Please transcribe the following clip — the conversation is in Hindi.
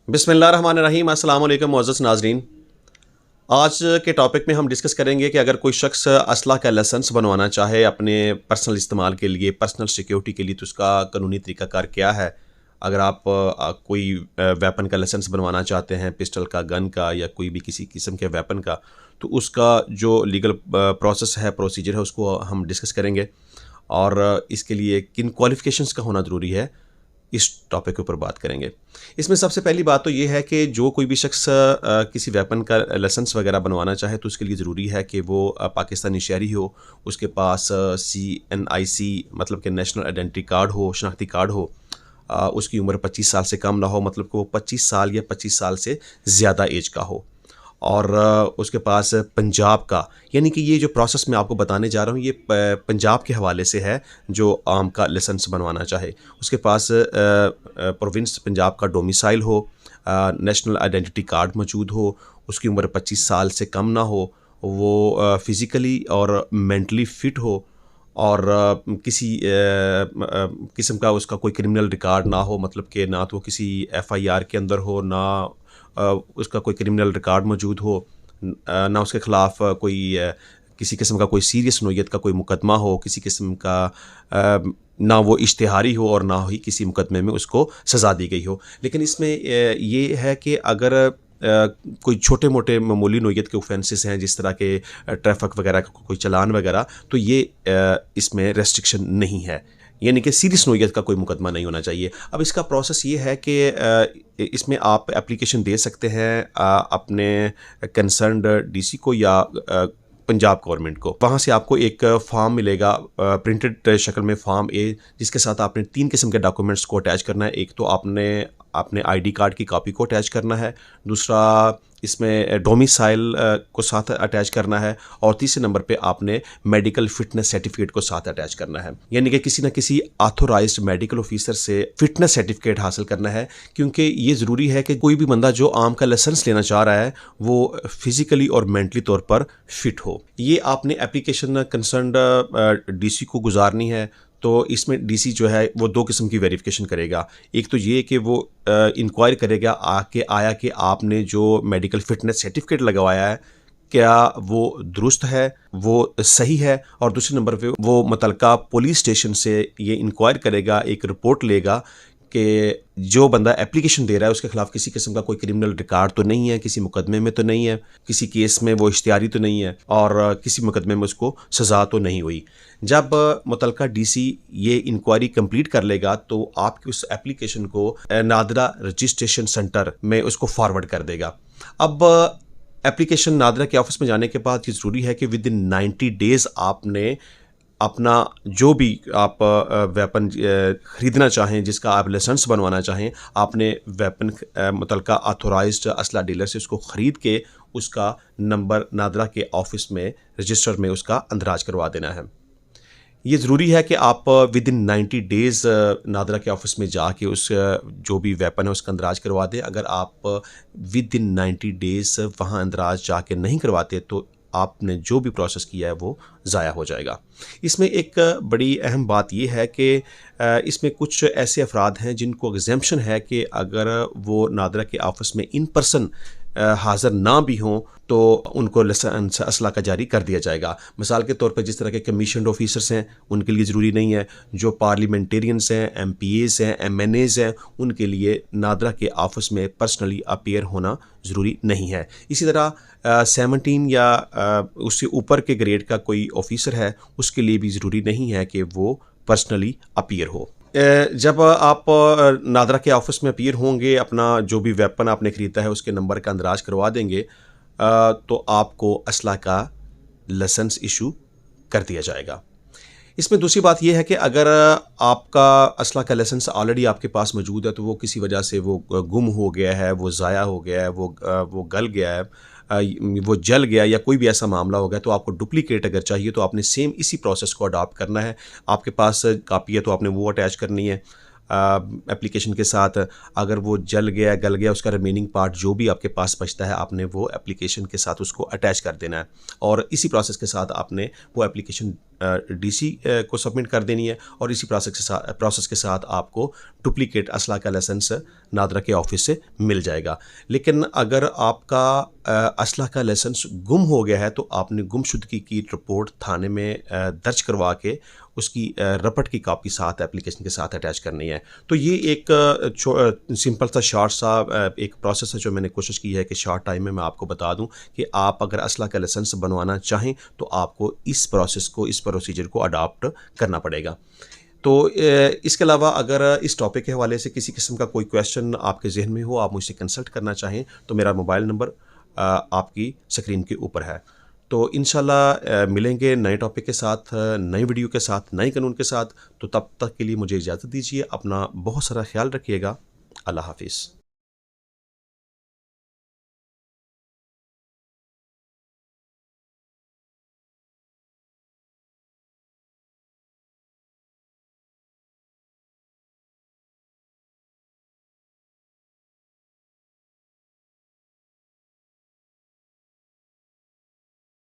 बिस्मिल्लाहिर्रहमानिर्रहीम। अस्सलाम वालेकुम मुअज़्ज़ज़ नाज़रीन। आज के टॉपिक में हम डिस्कस करेंगे कि अगर कोई शख्स असला का लाइसेंस बनवाना चाहे अपने पर्सनल इस्तेमाल के लिए, पर्सनल सिक्योरिटी के लिए, तो उसका कानूनी तरीक़ाकार क्या है। अगर आप कोई वेपन का लाइसेंस बनवाना चाहते हैं, पिस्टल का, गन का या कोई भी किसी किस्म के वेपन का, तो उसका जो लीगल प्रोसेस है, प्रोसीजर है, उसको हम डिस्कस करेंगे और इसके लिए किन क्वालिफ़िकेशंस का होना ज़रूरी है, इस टॉपिक के ऊपर बात करेंगे। इसमें सबसे पहली बात तो ये है कि जो कोई भी शख्स किसी वेपन का लाइसेंस वगैरह बनवाना चाहे तो उसके लिए ज़रूरी है कि वो पाकिस्तानी शहरी हो, उसके पास CNIC मतलब कि नेशनल आइडेंटिटी कार्ड हो, शनाख्ती कार्ड हो, उसकी उम्र 25 साल से कम ना हो, मतलब कि वो 25 साल या 25 साल से ज़्यादा एज का हो, और उसके पास पंजाब का, यानी कि ये जो प्रोसेस मैं आपको बताने जा रहा हूँ ये पंजाब के हवाले से है। जो आम का लाइसेंस बनवाना चाहे उसके पास प्रोविंस पंजाब का डोमिसाइल हो, नेशनल आइडेंटिटी कार्ड मौजूद हो, उसकी उम्र 25 साल से कम ना हो, वो फ़िज़िकली और मेंटली फ़िट हो, और किसी किस्म का उसका कोई क्रिमिनल रिकॉर्ड ना हो, मतलब कि ना तो वो किसी FIR के अंदर हो, ना उसका कोई क्रिमिनल रिकॉर्ड मौजूद हो, ना उसके ख़िलाफ़ कोई किसी किस्म का कोई सीरियस नोयत का कोई मुकदमा हो, किसी किस्म का ना वो इश्तिहारी हो और ना ही किसी मुकदमे में उसको सज़ा दी गई हो। लेकिन इसमें ये है कि अगर कोई छोटे मोटे मामूली नोयत के ऑफेंसेस हैं, जिस तरह के ट्रैफिक वगैरह का कोई चालान वगैरह, तो ये इसमें रेस्ट्रिक्शन नहीं है, यानी कि सीरियस नोयत का कोई मुकदमा नहीं होना चाहिए। अब इसका प्रोसेस ये है कि इसमें आप एप्लीकेशन दे सकते हैं अपने कंसर्न्ड DC को या पंजाब गवर्नमेंट को। वहाँ से आपको एक फॉर्म मिलेगा प्रिंटेड शक्ल में, फॉर्म A, जिसके साथ आपने 3 किस्म के डॉक्यूमेंट्स को अटैच करना है। एक तो आपने अपने ID कार्ड की कॉपी को अटैच करना है, दूसरा इसमें डोमिसाइल को साथ अटैच करना है, और तीसरे नंबर पे आपने मेडिकल फिटनेस सर्टिफिकेट को साथ अटैच करना है, यानी कि किसी न किसी ऑथोराइज्ड मेडिकल ऑफिसर से फिटनेस सर्टिफिकेट हासिल करना है। क्योंकि ये ज़रूरी है कि कोई भी बंदा जो आम का लाइसेंस लेना चाह रहा है वो फिज़िकली और मेंटली तौर पर फिट हो। ये आपने एप्लीकेशन कंसर्न्ड DC को गुजारनी है। तो इसमें DC जो है वो 2 किस्म की वेरिफिकेशन करेगा। एक तो ये कि वो इंक्वायर करेगा आया कि आपने जो मेडिकल फिटनेस सर्टिफिकेट लगवाया है क्या वो दुरुस्त है, वो सही है, और दूसरे नंबर पे वो मुतलका पुलिस स्टेशन से ये इंक्वायर करेगा, एक रिपोर्ट लेगा कि जो बंदा एप्लीकेशन दे रहा है उसके ख़िलाफ़ किसी किस्म का कोई क्रिमिनल रिकॉर्ड तो नहीं है, किसी मुकदमे में तो नहीं है, किसी केस में वो इश्तिहारी तो नहीं है, और किसी मुकदमे में उसको सज़ा तो नहीं हुई। जब मुतलका DC ये इंक्वायरी कंप्लीट कर लेगा तो आपकी उस एप्लीकेशन को नादरा रजिस्ट्रेशन सेंटर में उसको फॉरवर्ड कर देगा। अब एप्लीकेशन नादरा के ऑफिस में जाने के बाद ये ज़रूरी है कि विद इन 90 डेज़ आपने अपना जो भी आप वेपन ख़रीदना चाहें, जिसका आप लाइसेंस बनवाना चाहें, आपने वेपन मुतलका ऑथोराइज्ड असला डीलर से उसको ख़रीद के उसका नंबर नादरा के ऑफिस में रजिस्टर में उसका अंदराज करवा देना है। ये ज़रूरी है कि आप विद इन 90 डेज़ नादरा के ऑफिस में जाके उस जो भी वेपन है उसका अंदराज करवा दें। अगर आप विद इन 90 डेज़ वहाँ अंदराज जाके नहीं करवाते तो आपने जो भी प्रोसेस किया है वो ज़ाया हो जाएगा। इसमें एक बड़ी अहम बात ये है कि इसमें कुछ ऐसे अफराद हैं जिनको एग्जेम्पशन है कि अगर वो नादरा के ऑफिस में इन पर्सन हाज़िर ना भी हों तो उनको लाइसेंस असला का जारी कर दिया जाएगा। मिसाल के तौर पर जिस तरह के कमीशन्ड ऑफिसर्स हैं उनके लिए ज़रूरी नहीं है, जो पार्लियामेंटेरियंस हैं, MPAs हैं, MNAs हैं, उनके लिए नादरा के ऑफिस में पर्सनली अपीयर होना ज़रूरी नहीं है। इसी तरह 17 या उससे ऊपर के ग्रेड का कोई ऑफिसर है उसके लिए भी ज़रूरी नहीं है कि वो पर्सनली अपीयर हो। जब आप नादरा के ऑफिस में अपीयर होंगे, अपना जो भी वेपन आपने ख़रीदा है उसके नंबर का अंदराज करवा देंगे, तो आपको असला का लाइसेंस इशू कर दिया जाएगा। इसमें दूसरी बात यह है कि अगर आपका असला का लाइसेंस ऑलरेडी आपके पास मौजूद है तो वो किसी वजह से वो गुम हो गया है, वो ज़ाया हो गया है, वो गल गया है, वो जल गया या कोई भी ऐसा मामला हो गया, तो आपको डुप्लीकेट अगर चाहिए तो आपने सेम इसी प्रोसेस को अडॉप्ट करना है। आपके पास कॉपी है तो आपने वो अटैच करनी है। एप्लीकेशन के साथ अगर वो जल गया गल गया, उसका रिमेनिंग पार्ट जो भी आपके पास बचता है आपने वो एप्लीकेशन के साथ उसको अटैच कर देना है और इसी प्रोसेस के साथ आपने वो एप्लीकेशन डीसी को सबमिट कर देनी है और इसी प्रोसेस के साथ आपको डुप्लीकेट असला का लाइसेंस नादरा के ऑफिस से मिल जाएगा। लेकिन अगर आपका असला का लाइसेंस गुम हो गया है तो आपने गुमशुदगी की रिपोर्ट थाने में दर्ज करवा के उसकी रपट की कॉपी साथ एप्लीकेशन के साथ अटैच करनी है। तो ये एक सिंपल सा शॉर्ट सा एक प्रोसेस है जो मैंने कोशिश की है कि शॉर्ट टाइम में मैं आपको बता दूं कि आप अगर असला का लाइसेंस बनवाना चाहें तो आपको इस प्रोसेस को, इस प्रोसीजर को अडॉप्ट करना पड़ेगा। तो इसके अलावा अगर इस टॉपिक के हवाले से किसी किस्म का कोई क्वेश्चन आपके जहन में हो, आप मुझसे कंसल्ट करना चाहें तो मेरा मोबाइल नंबर आपकी स्क्रीन के ऊपर है। तो इंशाल्लाह मिलेंगे नए टॉपिक के साथ, नई वीडियो के साथ, नए कानून के साथ। तो तब तक के लिए मुझे इजाज़त दीजिए। अपना बहुत सारा ख्याल रखिएगा। अल्लाह हाफिज़।